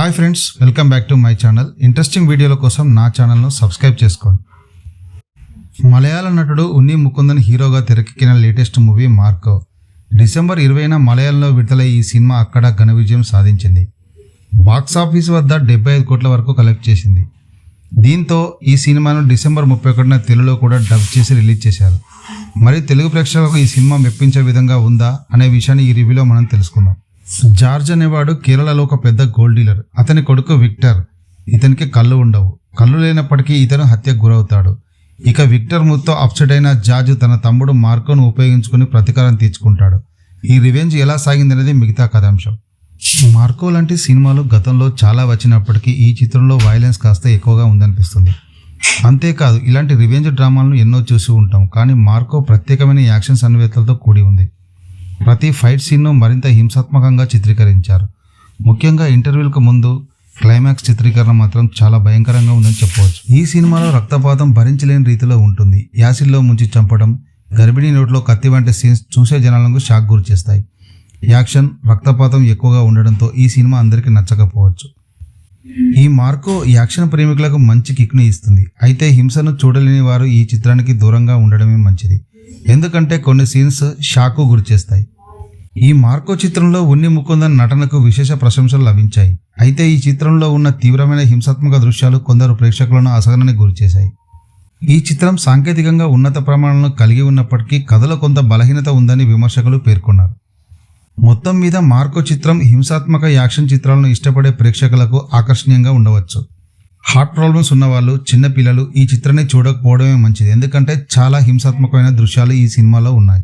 Hi friends, welcome back to my channel. Interesting వీడియోల కోసం నా ఛానల్ను సబ్స్క్రైబ్ చేసుకోండి. మలయాళ నటుడు ఉన్ని ముకుందన్ హీరోగా తెరకెక్కిన లేటెస్ట్ మూవీ మార్కో. డిసెంబర్ 20న మలయాళంలో విడుదలై ఈ సినిమా అక్కడ ఘన విజయం సాధించింది. బాక్సాఫీస్ వద్ద 75 కోట్ల వరకు కలెక్ట్ చేసింది. దీంతో ఈ సినిమాను డిసెంబర్ 31న తెలుగులో కూడా డబ్ చేసి రిలీజ్ చేశారు. మరి తెలుగు ప్రేక్షకులకు ఈ సినిమా మెప్పించే విధంగా ఉందా అనే విషయాన్ని ఈ రివ్యూలో మనం తెలుసుకుందాం. జార్జ్ అనేవాడు కేరళలో ఒక పెద్ద గోల్డ్ డీలర్. అతని కొడుకు విక్టర్. ఇతనికి కళ్ళు ఉండవు. కళ్ళు లేనప్పటికీ ఇతను హత్యకు గురవుతాడు. ఇక విక్టర్ ముత్తో అప్సెట్ అయిన జార్జ్ తన తమ్ముడు మార్కోను ఉపయోగించుకుని ప్రతీకారం తీర్చుకుంటాడు. ఈ రివెంజ్ ఎలా సాగిందనేది మిగతా కథాంశం. మార్కో లాంటి సినిమాలు గతంలో చాలా వచ్చినప్పటికీ ఈ చిత్రంలో వైలెన్స్ కాస్త ఎక్కువగా ఉందనిపిస్తుంది. అంతేకాదు, ఇలాంటి రివెంజ్ డ్రామాలను ఎన్నో చూసి ఉంటాం, కానీ మార్కో ప్రత్యేకమైన యాక్షన్ సన్నివేశాలతో కూడి ఉంది. ప్రతి ఫైట్ సీన్ను మరింత హింసాత్మకంగా చిత్రీకరించారు. ముఖ్యంగా ఇంటర్వ్యూలకు ముందు క్లైమాక్స్ చిత్రీకరణ మాత్రం చాలా భయంకరంగా ఉందని చెప్పవచ్చు. ఈ సినిమాలో రక్తపాతం భరించలేని రీతిలో ఉంటుంది. యాసిడ్లో ముంచి చంపడం, గర్భిణీ నోట్లో కత్తి వంటి సీన్స్ చూసే జనాలకు షాక్ గురి చేస్తాయి. యాక్షన్, రక్తపాతం ఎక్కువగా ఉండడంతో ఈ సినిమా అందరికీ నచ్చకపోవచ్చు. ఈ మార్కో యాక్షన్ ప్రేమికులకు మంచి కిక్ని ఇస్తుంది. అయితే హింసను చూడలేని వారు ఈ చిత్రానికి దూరంగా ఉండడమే మంచిది. ఎందుకంటే కొన్ని సీన్స్ షాకు గురి చేస్తాయి. ఈ మార్కో చిత్రంలో ఉన్ని ముకుందన్ నటనకు విశేష ప్రశంసలు లభించాయి. అయితే ఈ చిత్రంలో ఉన్న తీవ్రమైన హింసాత్మక దృశ్యాలు కొందరు ప్రేక్షకులను అసహనానికి గురిచేశాయి. ఈ చిత్రం సాంకేతికంగా ఉన్నత ప్రమాణాలను కలిగి ఉన్నప్పటికీ కథలో కొంత బలహీనత ఉందని విమర్శకులు పేర్కొన్నారు. మొత్తం మీద మార్కో చిత్రం హింసాత్మక యాక్షన్ చిత్రాలను ఇష్టపడే ప్రేక్షకులకు ఆకర్షణీయంగా ఉండవచ్చు. హార్ట్ ప్రాబ్లమ్స్ ఉన్నవాళ్ళు, చిన్నపిల్లలు ఈ చిత్రాన్ని చూడకపోవడమే మంచిది. ఎందుకంటే చాలా హింసాత్మకమైన దృశ్యాలు ఈ సినిమాలో ఉన్నాయి.